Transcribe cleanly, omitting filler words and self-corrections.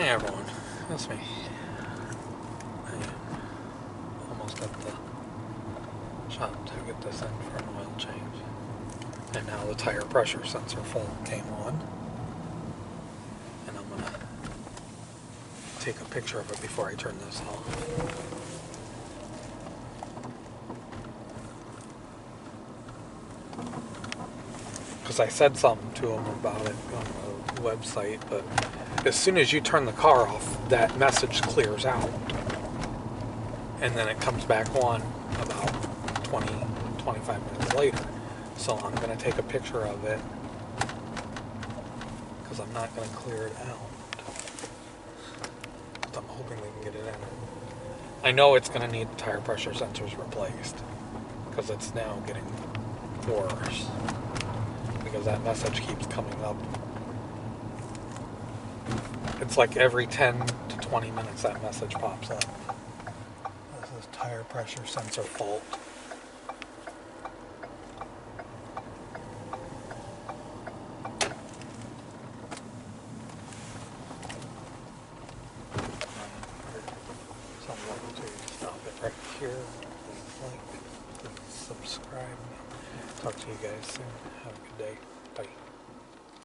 Hey everyone, that's me. I am almost at the shop to get this in for an oil change. And now the tire pressure sensor fault came on. And I'm gonna take a picture of it before I turn this off. Because I said something to him about it on the website, but as soon as you turn the car off, that message clears out. And then it comes back on about 20-25 minutes later. So I'm going to take a picture of it because I'm not going to clear it out. But I'm hoping we can get it in. I know it's going to need tire pressure sensors replaced because it's now getting worse. Because that message keeps coming up. It's like every 10 to 20 minutes that message pops up. This is tire pressure sensor fault. So I'm going to stop it right here. Please like, please subscribe. Talk to you guys soon. Have a good day. Bye.